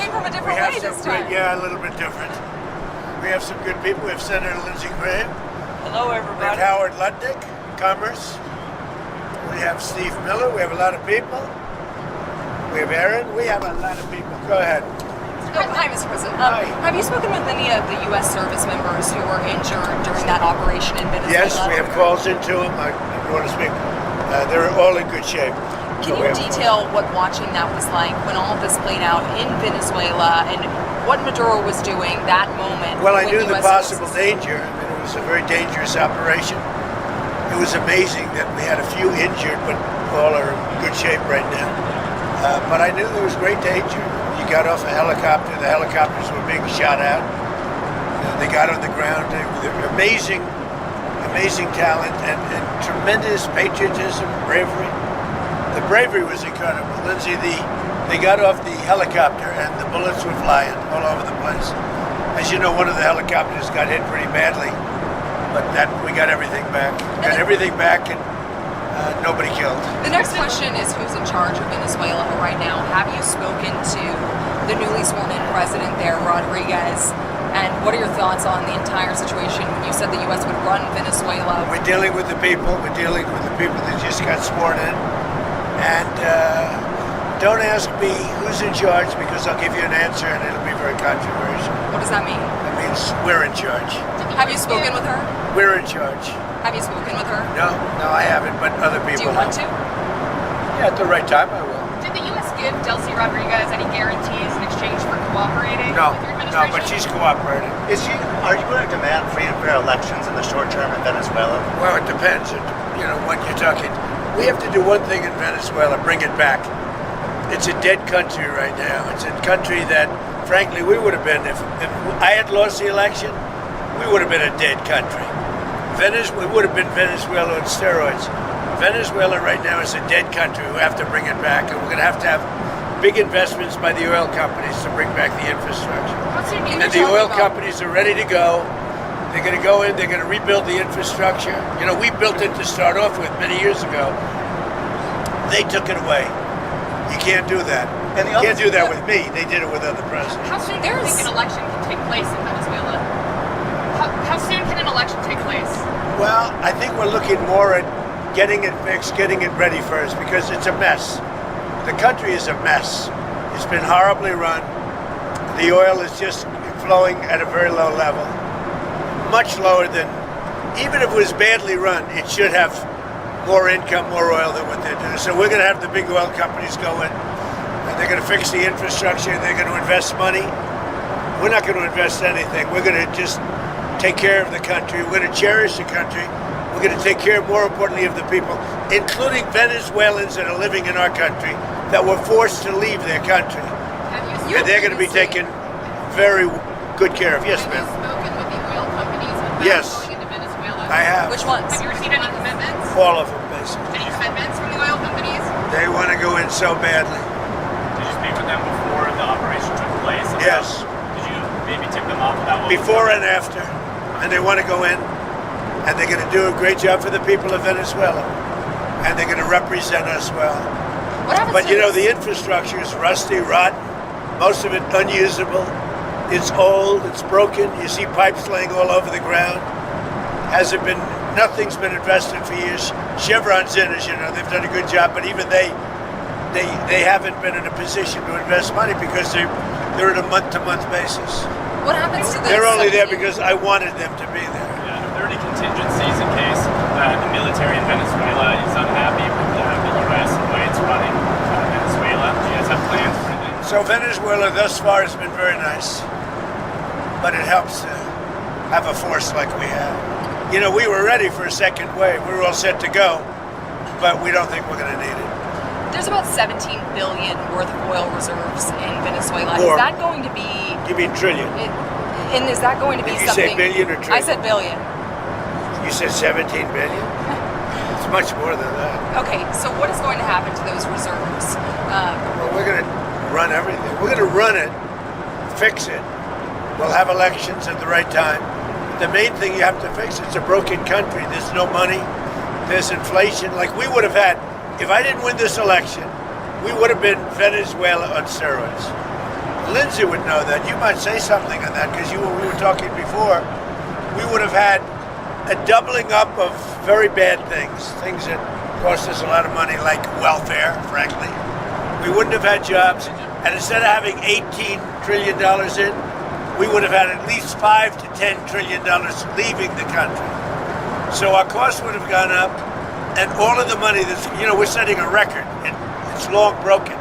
came from a different way this time. Yeah, a little bit different. We have some good people. We have Senator Lindsey Graham. Hello, We everybody. have Howard Lutnick, Commerce. We have Steve Miller. We have a lot of people. We have Aaron. We have a lot of people. Go ahead. Hi, Mr. President. Hi. Have you spoken with any of the U.S. service members who were injured during that operation in Venezuela? Yes, we have calls into them. I want to speak. They're all in good shape. Can you detail what watching that was like when all of this played out in Venezuela and what Maduro was doing that moment? Well, I when knew the US possible forces- danger. I mean, it was a very dangerous operation. It was amazing that we had a few injured, but all are in good shape right now. But I knew there was great danger. You got off a helicopter. The helicopters were being shot at. They got on the ground. They were amazing talent and tremendous patriotism, bravery. The bravery was incredible. Lindsay, they got off the helicopter and the bullets were flying all over the place. As you know, one of the helicopters got hit pretty badly, but we got everything back. And nobody killed. The next question is who's in charge of Venezuela right now? Have you spoken to the newly sworn in president there, Rodriguez? And what are your thoughts on the entire situation? You said the U.S. would run Venezuela. We're dealing with the people. We're dealing with the people that just got sworn in. And don't ask me who's in charge because I'll give you an answer and it'll be very controversial. What does that mean? That means we're in charge. Have you spoken with her? We're in charge. Have you spoken with her? No, I haven't, but other people Do you want to? Yeah, at the right time I will. Did the U.S. give Delcy Rodriguez any guarantees in exchange for cooperating No, with your no, administration? but she's cooperating. Are you going to demand free and fair elections in the short term in Venezuela? Well, it depends on, what you're talking. We have to do one thing in Venezuela, bring it back. It's a dead country right now. It's a country that, frankly, we would have been, if I had lost the election, we would have been a dead country. We would have been Venezuela on steroids. Venezuela right now is a dead country. We have to bring it back, and we're going to have big investments by the oil companies to bring back the infrastructure. And the oil companies are ready to go. They're going to go in, they're going to rebuild the infrastructure. We built it to start off with many years ago. They took it away. You can't do that. And you can't do that with me. They did it with other presidents. How soon do you think an election can take place in Venezuela? How soon can an election take place? Well, I think we're looking more at getting it fixed, getting it ready first, because it's a mess. The country is a mess. It's been horribly run. The oil is just flowing at a very low level. Much lower than, even if it was badly run, it should have more income, more oil than what they're doing. So we're going to have the big oil companies go in, and they're going to fix the infrastructure, and they're going to invest money. We're not going to invest anything. We're going to just take care of the country. We're going to cherish the country. We're going to take care, more importantly, of the people, including Venezuelans that are living in our country that were forced to leave their country. And they're going to be taken very good care of. Yes, ma'am. Have you spoken with the oil companies about Yes. going into Venezuela? I have. Which ones? Have you received any commitments? All of them, basically. Any commitments from the oil companies? They want to go in so badly. Did you speak with them before the operation took place? Yes. Did you maybe tip them off about what Before and after. And they want to go in, and they're going to do a great job for the people of Venezuela. And they're going to represent us well. What happens But to this? the infrastructure is rusty, rotten, most of it unusable. It's old, it's broken. You see pipes laying all over the ground. Nothing's been invested for years. Chevron's in, as you know, they've done a good job, but even they haven't been in a position to invest money because they're at a month-to-month basis. What happens to this? They're only there because I wanted them to be there. Yeah, are there any contingencies in case the military in Venezuela is unhappy with the U.S. and the way it's running Venezuela? Do you guys have plans for anything? So Venezuela thus far has been very nice, but it helps to have a force like we have. We were ready for a second wave. We were all set to go, but we don't think we're going to need it. There's about 17 billion worth of oil reserves in Venezuela. More. Is that going to be? You mean trillion? And is that going to be Did you something? say billion or trillion? I said billion. You said 17 billion? It's much more than that. Okay, so what is going to happen to those reserves? Well, we're going to run everything. We're going to run it, fix it. We'll have elections at the right time. The main thing you have to fix, it's a broken country. There's no money. There's inflation. Like we would have had, if I didn't win this election, we would have been Venezuela on steroids. Lindsay would know that. You might say something on that because we were talking before. We would have had a doubling up of very bad things that cost us a lot of money, like welfare, frankly. We wouldn't have had jobs. And instead of having $18 trillion in, we would have had at least $5 to $10 trillion leaving the country. So our costs would have gone up, and all of the money we're setting a record. It's long broken.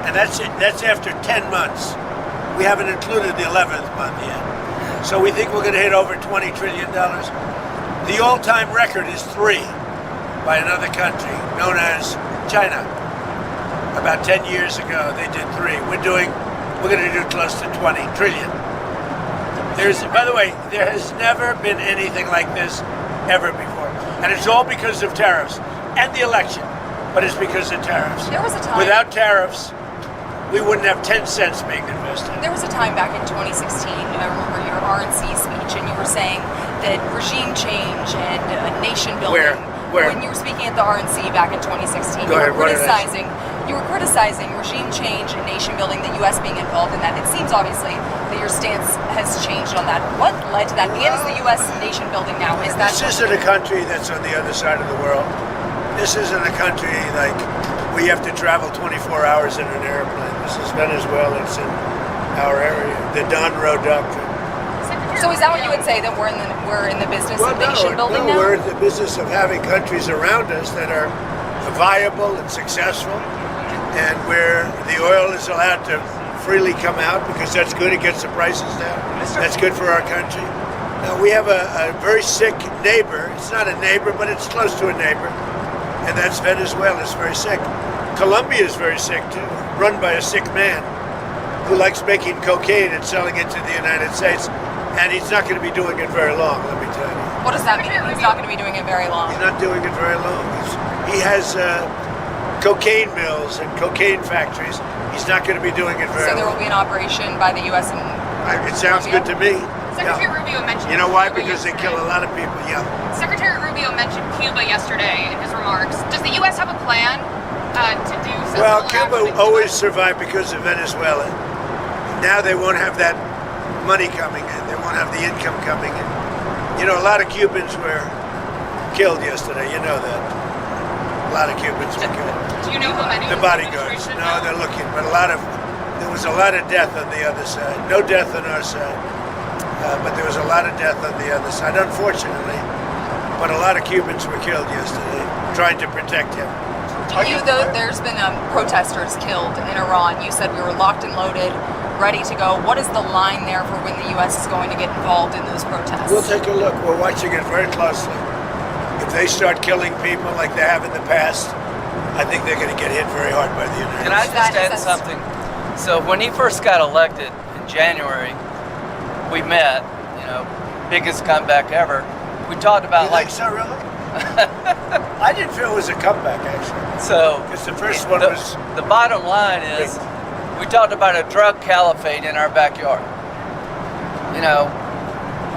And that's it. That's after 10 months. We haven't included the 11th month yet. So we think we're going to hit over $20 trillion. The all-time record is 3 by another country known as China. About 10 years ago, they did 3. We're going to do close to 20 trillion. By the way, there has never been anything like this ever before. And it's all because of tariffs and the election, but it's because of tariffs. There was a time. Without tariffs, we wouldn't have 10 cents being invested. There was a time back in 2016, I remember your RNC speech, and you were saying that regime change and nation building. Where? When you were speaking at the RNC back in 2016, Go ahead, you were criticizing regime change and nation building, the U.S. being involved in that. It seems obviously that your stance has changed on that. What led to that? Is the U.S. nation building now? Is that? This isn't a country that's on the other side of the world. This isn't a country like we have to travel 24 hours in an airplane. This is Venezuela. It's in our area. The Don Road Doctrine. So is that what you would say, that we're in the business of nation building now? We're in the business of having countries around us that are viable and successful, and where the oil is allowed to freely come out because that's good. It gets the prices down. That's good for our country. Now we have a very sick neighbor. It's not a neighbor, but it's close to a neighbor, and that's Venezuela. It's very sick. Colombia is very sick too, run by a sick man who likes making cocaine and selling it to the United States. And he's not going to be doing it very long, let me tell you. What does that mean? He's not going to be doing it very long. He's not doing it very long. He has cocaine mills and cocaine factories. He's not going to be doing it very long. So there will be an operation by the U.S. and it sounds good to me. Secretary Rubio mentioned. You know why? Cuba because yesterday. they kill a lot of people. Yeah. Secretary Rubio mentioned Cuba yesterday in his remarks. Does the U.S. have a plan to do something? Well, Cuba always survived because of Venezuela. Now they won't have that money coming in. They won't have the income coming in. You know, a lot of Cubans were killed yesterday. You know that. A lot of Cubans were killed. Do you know how many? The bodyguards. No, they're looking, but there was a lot of death on the other side. No death on our side, but there was a lot of death on the other side, unfortunately. But a lot of Cubans were killed yesterday, trying to protect him. There's been protesters killed in Iran. You said we were locked and loaded, ready to go. What is the line there for when the U.S. is going to get involved in those protests? We'll take a look. We're watching it very closely. If they start killing people like they have in the past, I think they're going to get hit very hard by the United States. Can I just add something? So when he first got elected in January, we met, biggest comeback ever. We talked about you think so, really? I didn't feel it was a comeback, actually. So because the first one was... The bottom line is, we talked about a drug caliphate in our backyard.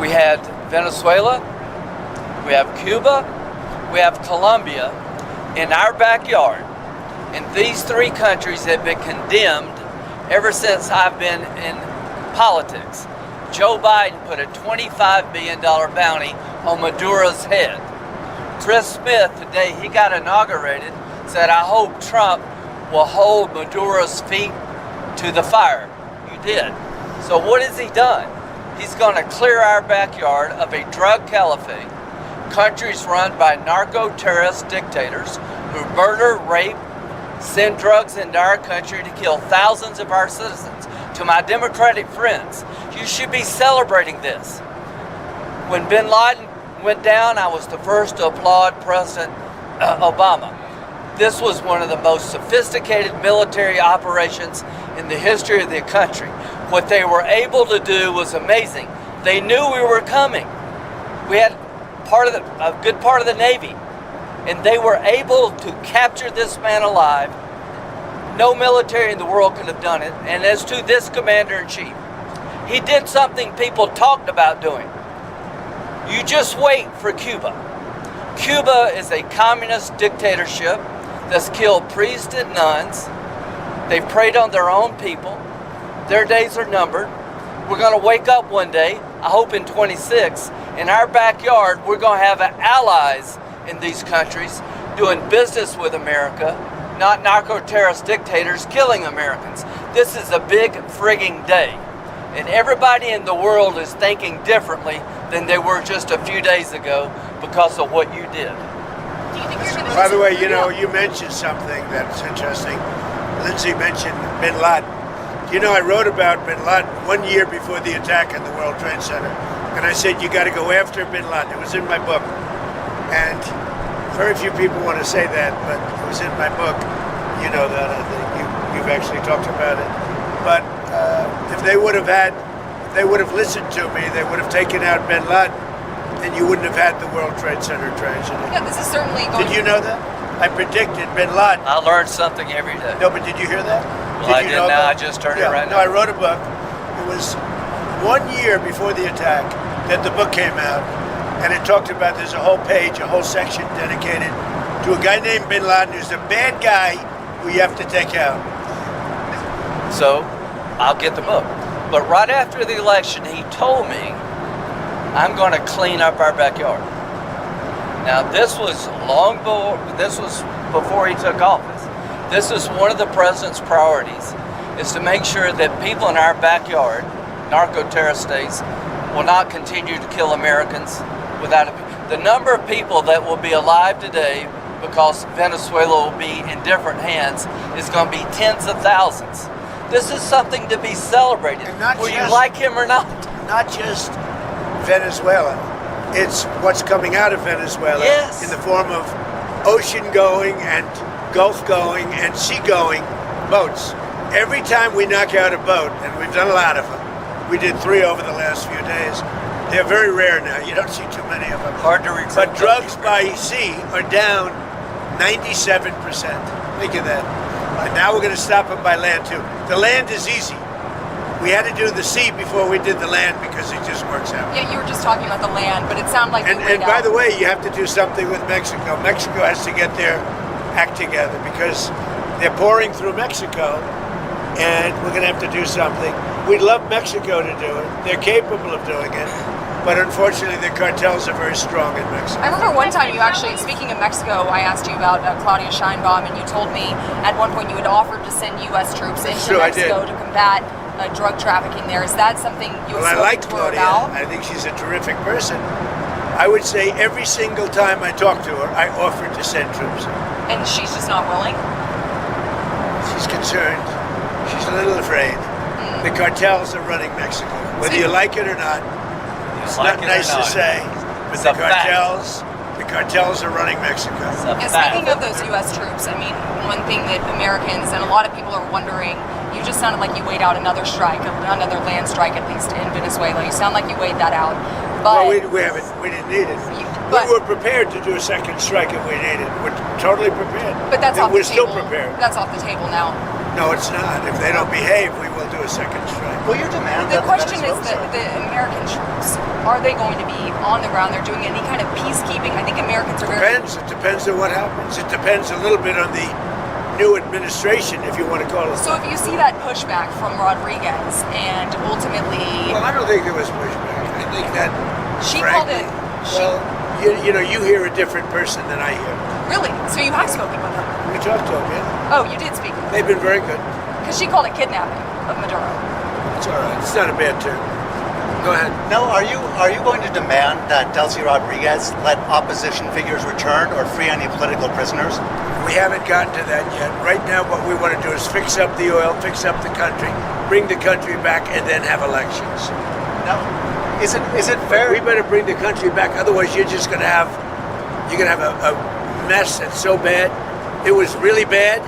We had Venezuela, we have Cuba, we have Colombia in our backyard. And these 3 countries have been condemned ever since I've been in politics. Joe Biden put a $25 billion bounty on Maduro's head. Chris Smith, today he got inaugurated, said, I hope Trump will hold Maduro's feet to the fire. You did. So what has he done? He's going to clear our backyard of a drug caliphate. Countries run by narco-terrorist dictators who murder, rape, send drugs into our country to kill thousands of our citizens. To my Democratic friends, you should be celebrating this. When bin Laden went down, I was the first to applaud President Obama. This was one of the most sophisticated military operations in the history of the country. What they were able to do was amazing. They knew we were coming. We had a good part of the Navy, and they were able to capture this man alive. No military in the world could have done it. And as to this commander-in-chief, he did something people talked about doing. You just wait for Cuba. Cuba is a communist dictatorship that's killed priests and nuns. They've preyed on their own people. Their days are numbered. We're going to wake up one day, I hope in 26, in our backyard, we're going to have allies in these countries doing business with America, not narco-terrorist dictators killing Americans. This is a big frigging day. And everybody in the world is thinking differently than they were just a few days ago because of what you did. Do you think you're going to? By the way, you know, you mentioned something that's interesting. Lindsay mentioned Bin Laden. You know, I wrote about Bin Laden 1 year before the attack on the World Trade Center. And I said, you got to go after Bin Laden. It was in my book. And very few people want to say that, but it was in my book. You know that, I think. You've actually talked about it. But if they would have listened to me, they would have taken out Bin Laden, and you wouldn't have had the World Trade Center tragedy. Yeah, this is certainly going. Did you know that? I predicted Bin Laden. I learned something every day. No, but did you hear that? Well, I you didn't know now. that? I just heard it Yeah, right no, now. I wrote a book. It was 1 year before the attack that the book came out, and it talked about, there's a whole page, a whole section dedicated to a guy named Bin Laden who's a bad guy who you have to take out. So, I'll get the book. But right after the election, he told me, I'm going to clean up our backyard. Now, this was before he took office. This is one of the president's priorities, is to make sure that people in our backyard, narco-terrorist states, will not continue to kill Americans without the number of people that will be alive today because Venezuela will be in different hands is going to be tens of thousands. This is something to be celebrated, whether you like him or not. Not just Venezuela. It's what's coming out of Venezuela Yes. in the form of ocean-going and Gulf-going and sea-going boats. Every time we knock out a boat, and we've done a lot of them, we did 3 over the last few days. They're very rare now. You don't see too many of them. Hard to recruit. But drugs by sea are down 97%. Think of that. And now we're going to stop them by land too. The land is easy. We had to do the sea before we did the land because it just works out. Yeah, you were just talking about the land, but it sounded like you And by the way, you have to do something with Mexico. Mexico has to get their act together because they're pouring through Mexico, and we're going to have to do something. We'd love Mexico to do it. They're capable of doing it. But unfortunately, the cartels are very strong in Mexico. I remember one time you actually, speaking of Mexico, I asked you about Claudia Sheinbaum, and you told me at one point you had offered to send U.S. troops into true, I Mexico did. to combat drug trafficking there. Is that something you Well, have I like spoken to her Claudia. about? I think she's a terrific person. I would say every single time I talk to her, I offered to send troops. And she's just not willing? She's concerned. She's a little afraid. The cartels are running Mexico. Whether you like it or not, it's not nice to say, but It's the a fact. cartels are running Mexico. And speaking of those U.S. troops, I mean, one thing that Americans and a lot of people are wondering, you just sounded like you weighed out another strike, another land strike at least in Venezuela. You sound like you weighed that out. But Well, we didn't need it. but- We were prepared to do a second strike if we needed. We're totally prepared. But that's And off we're the still table. prepared. That's off the table now. No, it's not. If they don't behave, we will do a second strike. Will you demand The that question is Venezuela- the American troops, are they going to be on the ground? They're doing any kind of peacekeeping? I think Americans are very... Depends. It depends on what happens. It depends a little bit on the new administration, if you want to call it. So if you see that pushback from Rodriguez and ultimately... Well, I don't think there was pushback. I think that She called frankly, it... Well, you know, you hear a different person than I hear. Really? So you have spoken with her? We talked to them, yeah. Oh, you did speak with her? They've been very good. Because she called it kidnapping of Maduro. It's all right. It's not a bad term. Go ahead. Now, are you going to demand that Delcy Rodriguez let opposition figures return or free any political prisoners? We haven't gotten to that yet. Right now, what we want to do is fix up the oil, fix up the country, bring the country back, and then have elections. Now, is it fair? We better bring the country back. Otherwise, you're gonna have a mess that's so bad. It was really bad.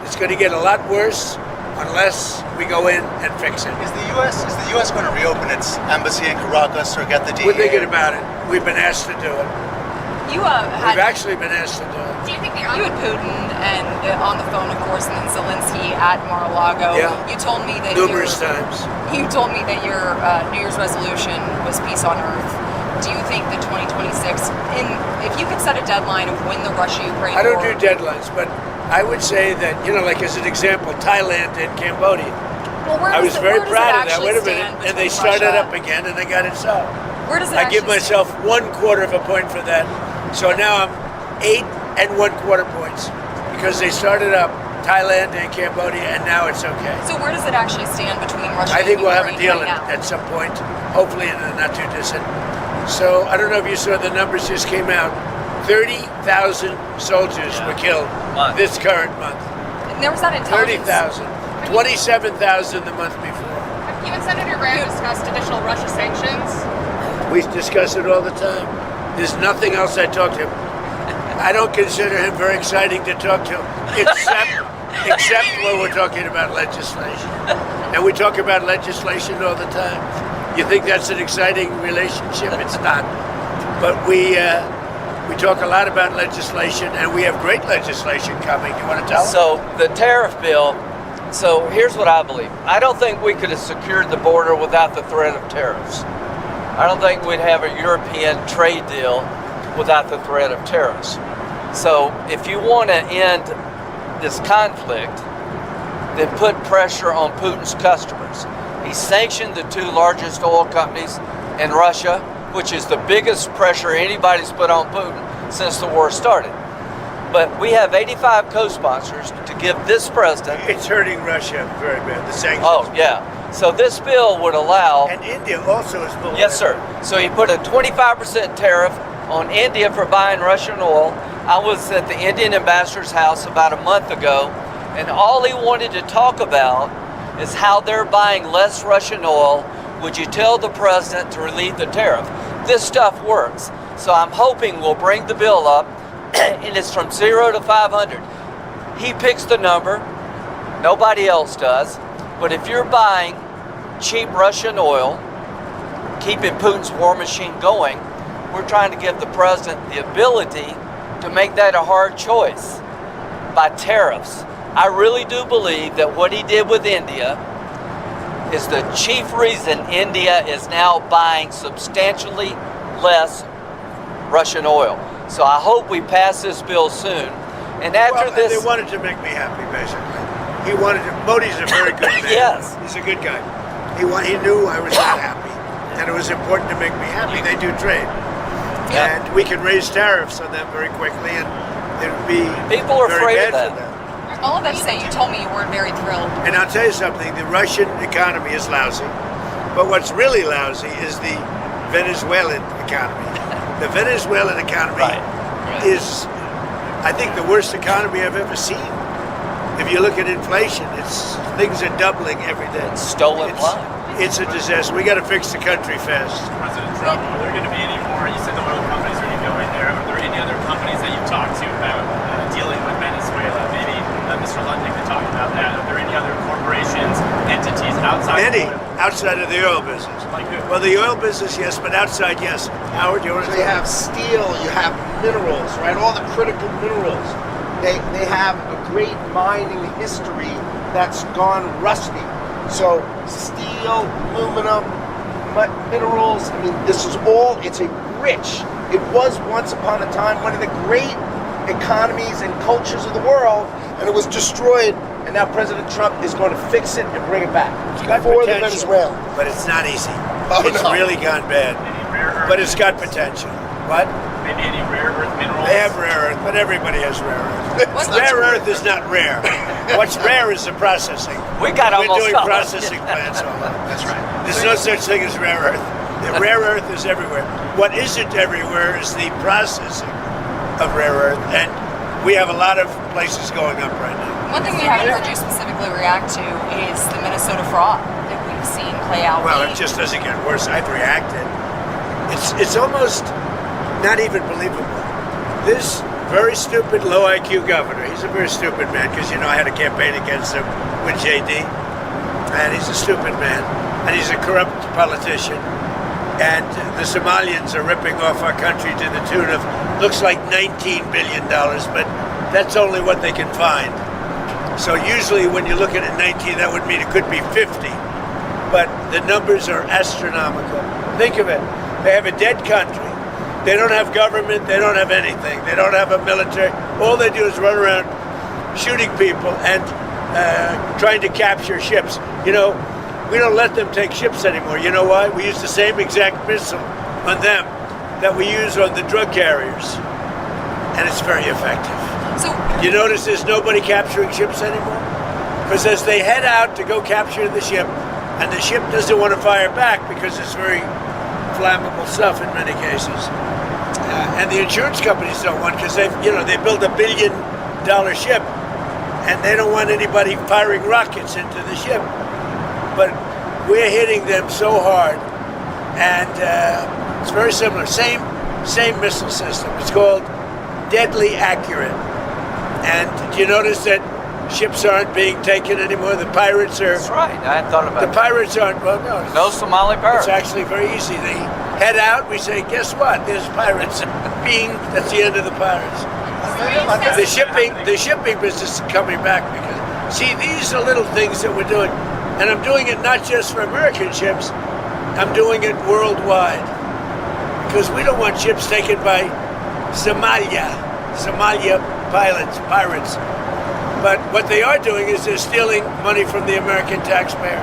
It's going to get a lot worse unless we go in and fix it. Is the U.S. going to reopen its embassy in Caracas or get the DEA? We're thinking about it. We've been asked to do it. You We've actually been asked to do it. Do you think You had Putin and on the phone, of course, and then Zelensky at Mar-a-Lago. Yeah. You told me that Numerous times. You told me that your New Year's resolution was peace on Earth. Do you think that 2026, if you could set a deadline of when the Russia-Ukraine I don't war... do deadlines, but I would say that, like as an example, Thailand and Cambodia. Well, I was very where does proud it of that. actually Wait a stand minute. And they between started Russia- up again and they got it solved. Where does it I give actually myself 1/4 of a point for that. So now I'm 8 1/4 points because they started up Thailand and Cambodia and now it's okay. So where does it actually stand between Russia I think and we'll have a Ukraine deal right now? at some point, hopefully in the not too distant. So I don't know if you saw the numbers just came out. 30,000 soldiers were killed Month. this current month. And there was that intelligence. 30,000. 27,000 the month before. You and Senator Graham discussed additional Russia sanctions. We discuss it all the time. There's nothing else I talk to him. I don't consider him very exciting to talk to, except when we're talking about legislation. And we talk about legislation all the time. You think that's an exciting relationship? It's not. But we talk a lot about legislation, and we have great legislation coming. You want to tell them? So the tariff bill, so here's what I believe. I don't think we could have secured the border without the threat of tariffs. I don't think we'd have a European trade deal without the threat of tariffs. So if you want to end this conflict, then put pressure on Putin's customers. He sanctioned the 2 largest oil companies in Russia, which is the biggest pressure anybody's put on Putin since the war started. But we have 85 co-sponsors to give this president. It's hurting Russia very bad, the sanctions. Oh, yeah. So this bill would allow. And India also is below. Yes, sir. So he put a 25% tariff on India for buying Russian oil. I was at the Indian ambassador's house about a month ago, and all he wanted to talk about is how they're buying less Russian oil. Would you tell the president to relieve the tariff? This stuff works. So I'm hoping we'll bring the bill up, and it's from 0 to 500. He picks the number. Nobody else does. But if you're buying cheap Russian oil, keeping Putin's war machine going, we're trying to give the president the ability to make that a hard choice by tariffs. I really do believe that what he did with India is the chief reason India is now buying substantially less Russian oil. So I hope we pass this bill soon. And after Well, this, they wanted to make me happy, basically. He wanted to. Modi's a very good man. Yes. He's a good guy. He knew I was not happy, and it was important to make me happy. They do trade, Yeah. and we can raise tariffs on them very quickly, and it would be People are very afraid bad of for that. them. All of that to say, you told me you weren't very thrilled. And I'll tell you something, the Russian economy is lousy. But what's really lousy is the Venezuelan economy. The Venezuelan economy is, I think, the worst economy I've ever seen. If you look at inflation, things are doubling every day. stolen money. It's a disaster. We got to fix the country fast. President Trump, are there going to be any more? You said the oil companies are going to go in there. Are there any other companies that you've talked to about dealing with Venezuela? Maybe Mr. Lundin could talk about that. Are there any other corporations, entities outside Many of oil? outside of the oil business. Like who? Well, the oil business, yes, but outside, yes. Howard, do you want to So you have steel, you have minerals, right? All the critical minerals. They have a great mining history that's gone rusty. So steel, aluminum, minerals, I mean, this is all, it's a rich, it was once upon a time one of the great economies and cultures of the world, and it was destroyed, and now President Trump is going to fix it and bring it back got for the potential, Venezuela. but it's not easy. Oh, It's no. really gone bad. Any rare earth? But it's got potential. What? Maybe any rare earth minerals? They have rare earth, but everybody has rare earth. What's Rare earth is not rare. What's rare is the processing. We got We're almost doing all of it. processing plants all over. That's right. There's no such thing as rare earth. The rare earth is everywhere. What isn't everywhere is the processing of rare earth, and we have a lot of places going up right now. One thing we haven't heard you specifically react to is the Minnesota fraud that we've seen play out. Well, it just doesn't get worse. I've reacted. It's almost not even believable. This very stupid, low IQ governor, he's a very stupid man because, you know, I had a campaign against him with JD, and he's a stupid man, and he's a corrupt politician, and the Somalians are ripping off our country to the tune of, looks like $19 billion, but that's only what they can find. So usually when you look at it 19, that would mean it could be 50, but the numbers are astronomical. Think of it. They have a dead country. They don't have government. They don't have anything. They don't have a military. All they do is run around shooting people. And trying to capture ships. You know, we don't let them take ships anymore. You know why? We use the same exact missile on them that we use on the drug carriers, and it's very effective. So You notice there's nobody capturing ships anymore? Because as they head out to go capture the ship, and the ship doesn't want to fire back because it's very flammable stuff in many cases. And the insurance companies don't want, because they build $1 billion ship, and they don't want anybody firing rockets into the ship. But we're hitting them so hard, and it's very similar. Same missile system. It's called deadly accurate. And do you notice that ships aren't being taken anymore? The pirates are. That's right. I hadn't thought about The that. pirates aren't. Well, no. No Somali pirates. It's actually very easy. They head out. We say, guess what? There's pirates. That's the end of the pirates. The shipping business is coming back because, see, these are little things that we're doing, and I'm doing it not just for American ships. I'm doing it worldwide because we don't want ships taken by Somalia pirates. But what they are doing is they're stealing money from the American taxpayer.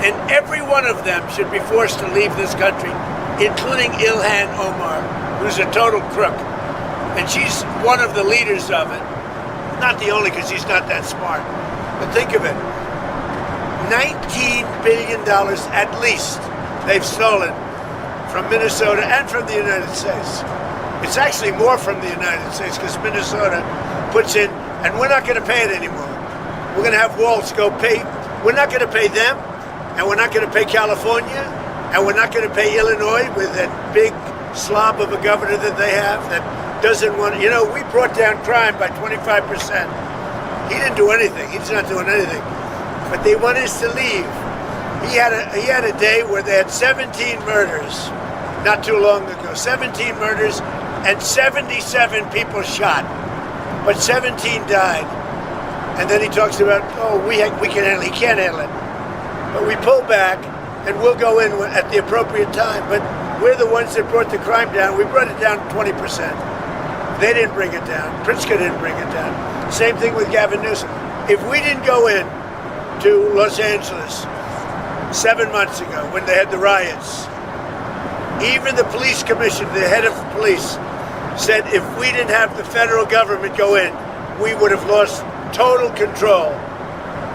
And every one of them should be forced to leave this country, including Ilhan Omar, who's a total crook. And she's one of the leaders of it. Not the only, because she's not that smart. But think of it. $19 billion at least they've stolen from Minnesota and from the United States. It's actually more from the United States because Minnesota puts in, and we're not going to pay it anymore. We're going to have Waltz go pay. We're not going to pay them, and we're not going to pay California, and we're not going to pay Illinois with that big slob of a governor that they have that doesn't want. We brought down crime by 25%. He didn't do anything. He's not doing anything. But they want us to leave. He had a day where they had 17 murders, not too long ago. 17 murders and 77 people shot, but 17 died. And then he talks about, we can handle it. He can't handle it. But we pull back, and we'll go in at the appropriate time. But we're the ones that brought the crime down. We brought it down 20%. They didn't bring it down. Pritzker didn't bring it down. Same thing with Gavin Newsom. If we didn't go in to Los Angeles 7 months ago when they had the riots, even the police commission, the head of police, said if we didn't have the federal government go in, we would have lost total control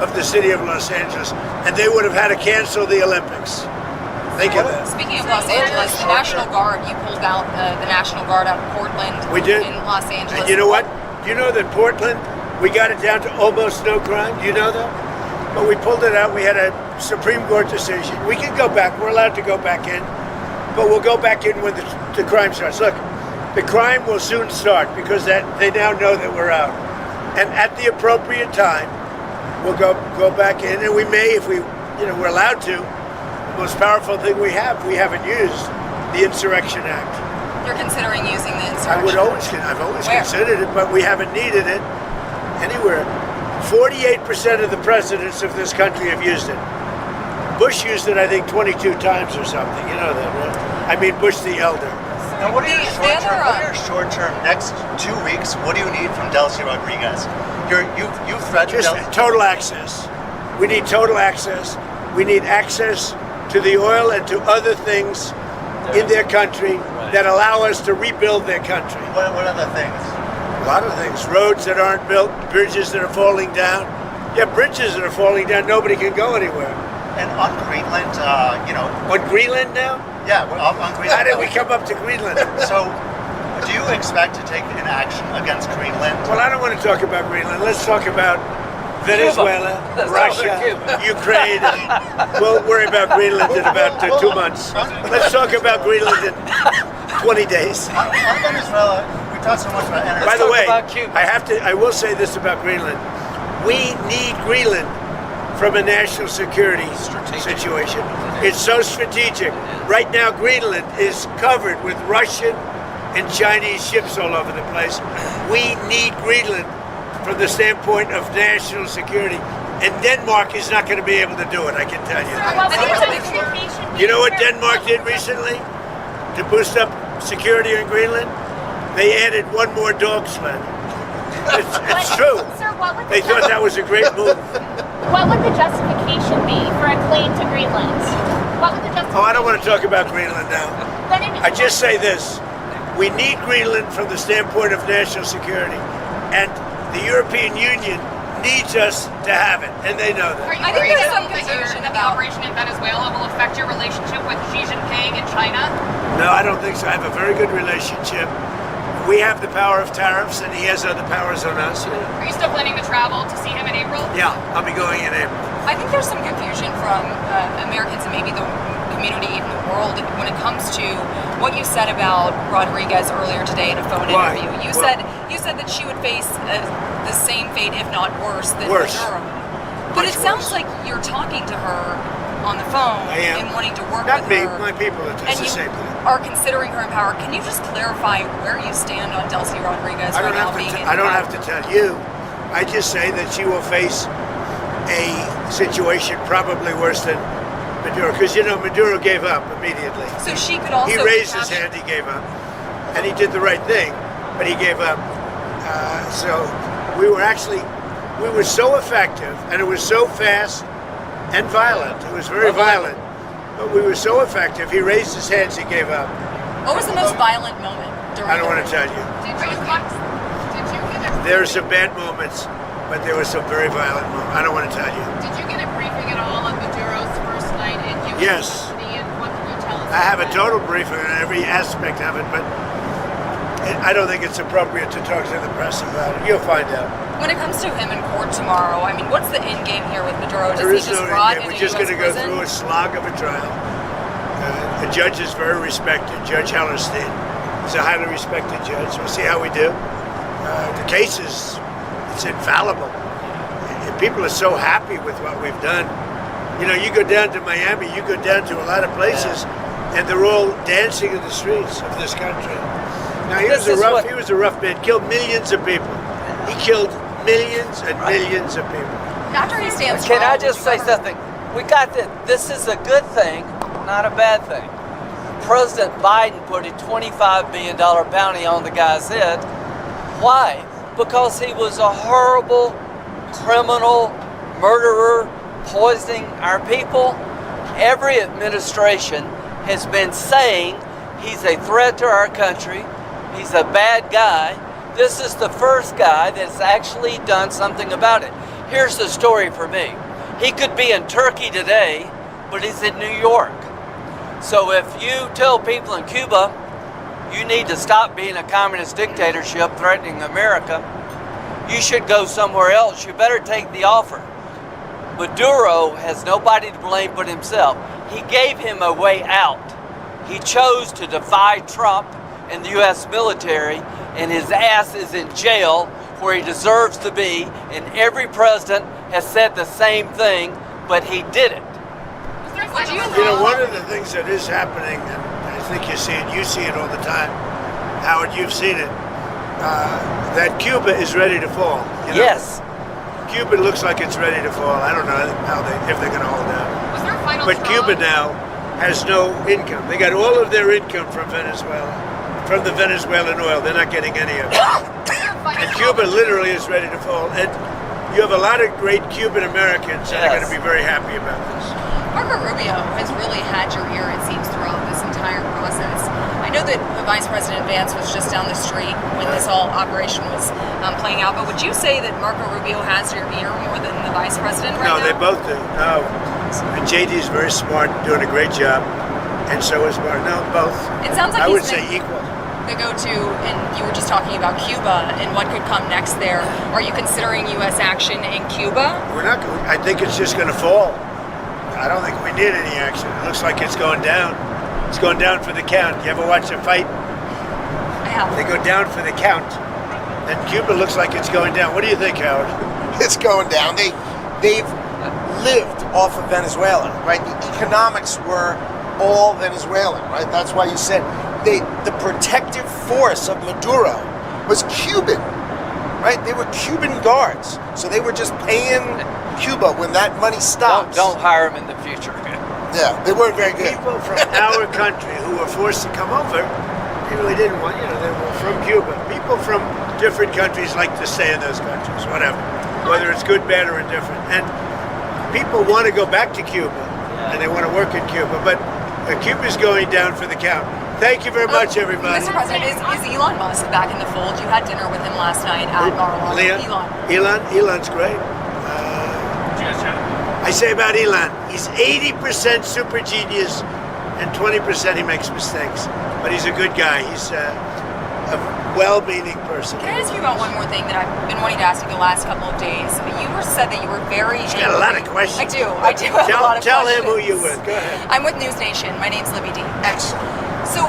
of the city of Los Angeles, and they would have had to cancel the Olympics. Think of that. speaking of Los Angeles, the National Guard, you pulled out the National Guard out of Portland. We did. In Los Angeles. And you know what? Do you know that Portland, we got it down to almost no crime? Do you know that? But we pulled it out. We had a Supreme Court decision. We can go back. We're allowed to go back in. But we'll go back in when the crime starts. Look, the crime will soon start because they now know that we're out. And at the appropriate time, we'll go back in. And we may, if we're allowed to. The most powerful thing we haven't used the Insurrection Act. You're considering using the insurrection? I've always considered it, but we haven't needed it anywhere. 48% of the presidents of this country have used it. Bush used it, I think, 22 times or something. You know that, right? I mean, Bush the elder. Now, what are your short-term next 2 weeks? What do you need from Delcy Rodriguez? You've threatened just total access. We need total access. We need access to the oil and to other things in their country that allow us to rebuild their country. What other things? A lot of things. Roads that aren't built, bridges that are falling down. Yeah, bridges that are falling down, nobody can go anywhere. And on Greenland, On Greenland now? Yeah, on Greenland. How did we come up to Greenland? So, do you expect to take an action against Greenland? Well, I don't want to talk about Greenland. Let's talk about Venezuela, Russia, Ukraine. We'll worry about Greenland in about 2 months. Let's talk about Greenland in 20 days. On Venezuela, we talked so much about energy. By the way, about Cuba. I will say this about Greenland. We need Greenland from a national security situation. It's so strategic. Right now, Greenland is covered with Russian and Chinese ships all over the place. We need Greenland from the standpoint of national security. And Denmark is not going to be able to do it, I can tell you. You know what Denmark did recently to boost up security in Greenland? They added one more dog sled. It's true. They thought that was a great move. What would the justification be for a claim to Greenland? What would the justification? Oh, I don't want to talk about Greenland now. I just say this. We need Greenland from the standpoint of national security. And the European Union needs us to have it. And they know that. Are you I think worried there's at some all that confusion the about- operation in Venezuela will affect your relationship with Xi Jinping in China? No, I don't think so. I have a very good relationship. We have the power of tariffs, and he has other powers on us. Are you still planning to travel to see him in April? Yeah, I'll be going in April. I think there's some confusion from Americans and maybe the community in the world when it comes to what you said about Rodriguez earlier today in a phone Why? interview. You said that she would face the same fate, if not worse, than Worse. Maduro. But Much it sounds worse. like you're talking to her on the phone I am. and wanting to work Not with me, her. my people are And just the you same thing. are considering her in power. Can you just clarify where you stand on Delcy Rodriguez I right don't now have to. being in I don't power? have to tell you. I just say that she will face a situation probably worse than Maduro, because Maduro gave up immediately. So she could also He raised his capture- hand. He gave up, and he did the right thing, but he gave up. So we were so effective, and it was so fast and violent. It was very violent, but we were so effective. He raised his hands. He gave up. What was the most violent moment during I don't the want to tell you. Did you get a There are some bad moments, but there were some very violent moments. I don't want to tell you. Did you get a briefing at all on Maduro's first night in U.S. Yes. custody, and what can you tell us? I have a about that? total briefing on every aspect of it, but I don't think it's appropriate to talk to the press about it. You'll find out. When it comes to him in court tomorrow, I mean, what's the end game here with Maduro? Does There he is just no rot end game. in We're a just US going to go prison? through a slog of a trial. The judge is very respected, Judge Hellerstein. He's a highly respected judge. We'll see how we do. The case it's infallible. And people are so happy with what we've done. You go down to Miami, you go down to a lot of places, and they're all dancing in the streets of this country. Now he was a rough man. Killed millions of people. He killed millions and millions of people. After he stands Can trial, I just would you say ever- something? We got that. This is a good thing, not a bad thing. President Biden put a $25 million bounty on the guy's head. Why? Because he was a horrible criminal, murderer, poisoning our people. Every administration has been saying he's a threat to our country. He's a bad guy. This is the first guy that's actually done something about it. Here's the story for me. He could be in Turkey today, but he's in New York. So if you tell people in Cuba, you need to stop being a communist dictatorship threatening America, you should go somewhere else. You better take the offer. Maduro has nobody to blame but himself. He gave him a way out. He chose to defy Trump and the U.S. military, and his ass is in jail where he deserves to be, and every president has said the same thing, but he did it. Would you One of the things that is happening, and I think you see it all the time, Howard, you've seen it, that Cuba is ready to fall. Yes. Cuba looks like it's ready to fall. I don't know if they're going to hold out. Was there a final But straw? Cuba now has no income. They got all of their income from Venezuela, from the Venezuelan oil. They're not getting any of it. And Cuba literally is ready to fall. And you have a lot of great Cuban Americans that are going to be very happy about this. Marco Rubio has really had your ear, it seems, throughout this entire process. I know that Vice President Vance was just down the street when this whole operation was playing out, but would you say that Marco Rubio has your ear more than the Vice President right No, now? they both do. No. And JD is very smart, doing a great job. And so is Mark. No, both. It sounds like I he's would say been equal. the go-to, and you were just talking about Cuba and what could come next there. Are you considering U.S. action in Cuba? We're not. I think it's just going to fall. I don't think we need any action. It looks like it's going down. It's going down for the count. You ever watch a fight? I have. They go down for the count. And Cuba looks like it's going down. What do you think, Howard? It's going down. They've lived off of Venezuela, right? The economics were all Venezuelan, right? That's why you said the protective force of Maduro was Cuban, right? They were Cuban guards, so they were just paying Cuba when that money stops. Don't hire him in the future. Yeah, they weren't very good. People from our country who were forced to come over, they really didn't want, they were from Cuba. People from different countries like to stay in those countries, whatever, whether it's good, bad, or indifferent. And people want to go back to Cuba, and they want to work in Cuba, but Cuba's going down for the count. Thank you very much, everybody. Mr. President, is Elon Musk back in the fold? You had dinner with him last night at Mar-a-Lago. Elon's great. I say about Elon, he's 80% super genius and 20% he makes mistakes. But he's a good guy. He's a well-meaning person. Can I ask you about one more thing that I've been wanting to ask you the last couple of days? You said that you were very angry. Got a lot of questions. I do have a lot of questions. Tell him who you're with. Go ahead. I'm with News Nation. My name's Libby D. Excellent. So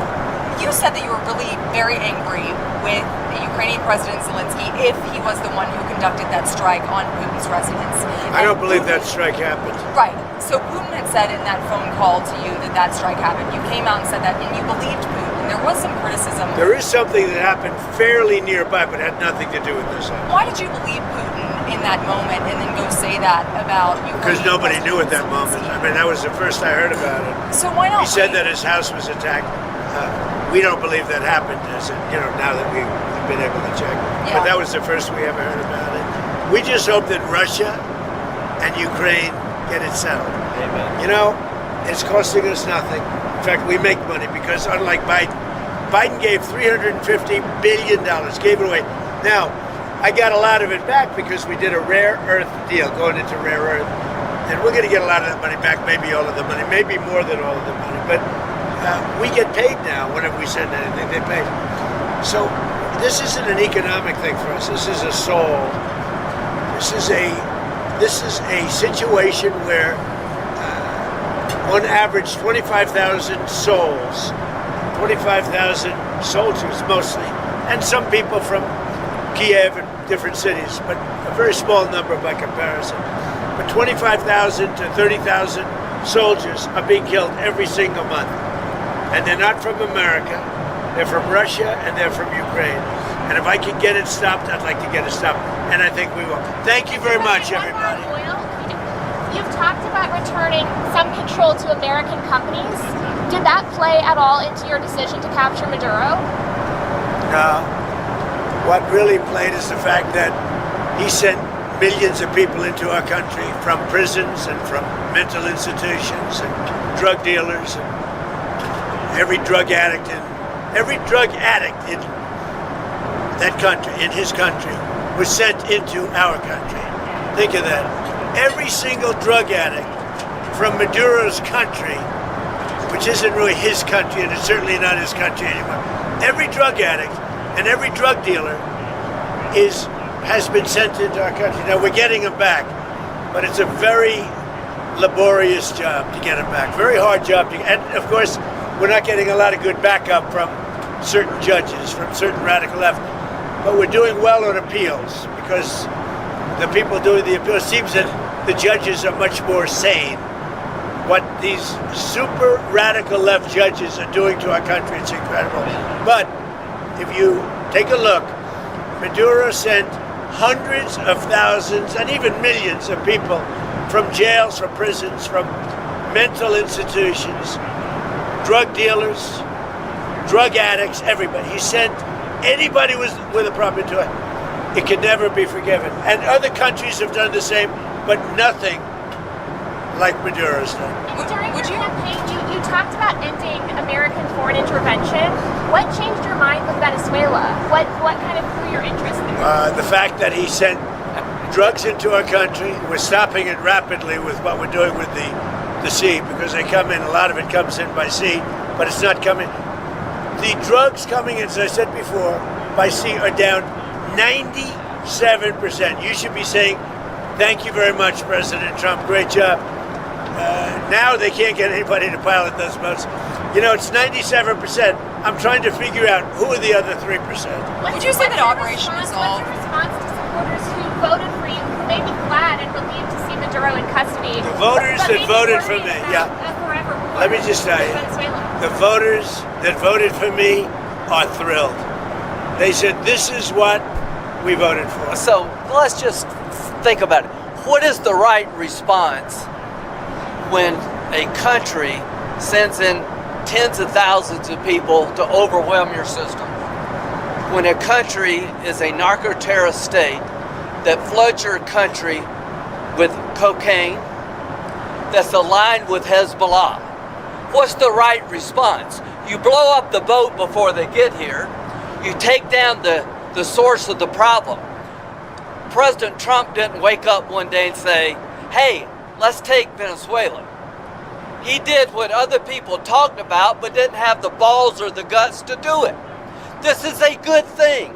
you said that you were really very angry with the Ukrainian President Zelensky if he was the one who conducted that strike on Putin's residence. I don't believe that strike happened. Right. So Putin had said in that phone call to you that strike happened. You came out and said that, and you believed Putin. There was some criticism. There is something that happened fairly nearby, but had nothing to do with this. Why did you believe Putin in that moment and then go say that about Ukraine? Because nobody knew at that moment. I mean, that was the first I heard about it. So why not? He said that his house was attacked. We don't believe that happened, now that we've been able to check. Yeah. But that was the first we ever heard about it. We just hope that Russia and Ukraine get it settled. Amen. It's costing us nothing. In fact, we make money because unlike Biden gave $350 billion, gave it away. Now, I got a lot of it back because we did a rare earth deal going into rare earth. And we're going to get a lot of that money back, maybe all of the money, maybe more than all of the money. But we get paid now whenever we send anything, they pay. So this isn't an economic thing for us. This is a soul. This is a situation where on average 25,000 souls, 25,000 soldiers mostly, and some people from Kiev and different cities, but a very small number by comparison. But 25,000 to 30,000 soldiers are being killed every single month. And they're not from America, they're from Russia, and they're from Ukraine. And if I can get it stopped, I'd like to get it stopped. And I think we will. Thank you very much, everybody. You've talked about returning some control to American companies. Did that play at all into your decision to capture Maduro? No. What really played is the fact that he sent millions of people into our country from prisons and from mental institutions and drug dealers and every drug addict in that country, in his country, was sent into our country. Think of that. Every single drug addict from Maduro's country, which isn't really his country, and it's certainly not his country anymore. Every drug addict and every drug dealer has been sent into our country. Now we're getting them back, but it's a very laborious job to get them back. Very hard job and of course, we're not getting a lot of good backup from certain judges, from certain radical left. But we're doing well on appeals because the people doing the appeals, it seems that the judges are much more sane. What these super radical left judges are doing to our country, it's incredible. But if you take a look, Maduro sent hundreds of thousands and even millions of people from jails, from prisons, from mental institutions, drug dealers, drug addicts, everybody. He sent anybody with a problem to it. It can never be forgiven. And other countries have done the same, but nothing like Maduro's done. During your campaign, you talked about ending American foreign intervention. What changed your mind with Venezuela? What kind of grew your interest there? The fact that he sent drugs into our country. We're stopping it rapidly with what we're doing with the sea because they come in, a lot of it comes in by sea, but it's not coming. The drugs coming in, as I said before, by sea are down 97%. You should be saying, thank you very much, President Trump, great job. Now they can't get anybody to pilot those boats. It's 97%. I'm trying to figure out who are the other 3%. Would you say that Operation What's Resolve? your response to supporters who voted for you, who may be glad and relieved to see Maduro in custody? The voters that voted for me, Let me just tell you, the voters that voted for me are thrilled. They said, this is what we voted for. So let's just think about it. What is the right response when a country sends in tens of thousands of people to overwhelm your system? When a country is a narco-terrorist state that floods your country with cocaine, that's aligned with Hezbollah. What's the right response? You blow up the boat before they get here. You take down the source of the problem. President Trump didn't wake up one day and say, hey, let's take Venezuela. He did what other people talked about but didn't have the balls or the guts to do it. This is a good thing.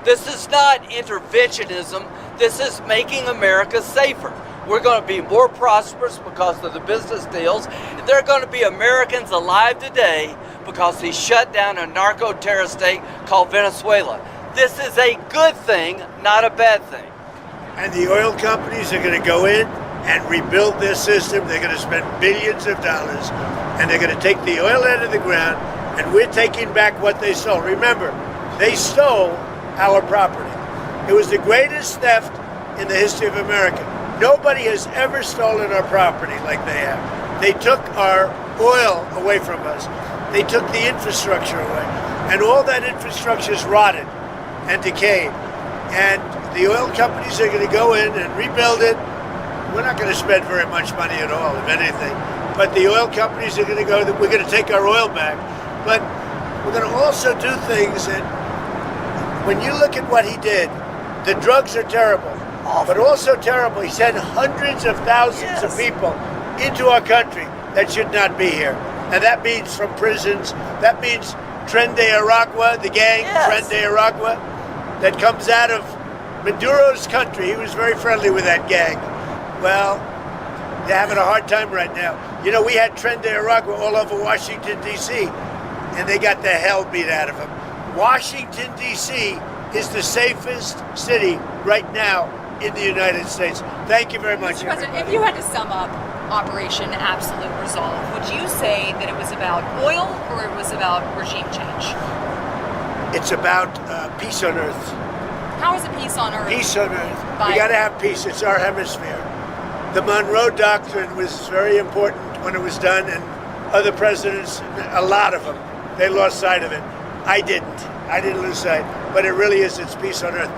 This is not interventionism. This is making America safer. We're going to be more prosperous because of the business deals. There are going to be Americans alive today because he shut down a narco-terrorist state called Venezuela. This is a good thing, not a bad thing. And the oil companies are going to go in and rebuild their system. They're going to spend billions of dollars, and they're going to take the oil out of the ground, and we're taking back what they stole. Remember, they stole our property. It was the greatest theft in the history of America. Nobody has ever stolen our property like they have. They took our oil away from us. They took the infrastructure away. And all that infrastructure is rotted and decayed. And the oil companies are going to go in and rebuild it. We're not going to spend very much money at all, if anything. But the oil companies are going to go, we're going to take our oil back. But we're going to also do things that, when you look at what he did, the drugs are terrible. But also terrible, he sent hundreds of thousands of people into our country that should not be here. And that means from prisons, that means Tren de Aragua, the gang, Tren de Aragua, that comes out of Maduro's country. He was very friendly with that gang. Well, they're having a hard time right now. You know, we had Tren de Aragua all over Washington, D.C., and they got the hell beat out of them. Washington, D.C. is the safest city right now in the United States. Thank you very much, Mr. President, everybody. if you had to sum up Operation Absolute Resolve, would you say that it was about oil or it was about regime change? It's about peace on earth. How is it peace on earth? Peace on earth. By- We got to have peace. It's our hemisphere. The Monroe Doctrine was very important when it was done, and other presidents, a lot of them, they lost sight of it. I didn't lose sight. But it really is, it's peace on earth.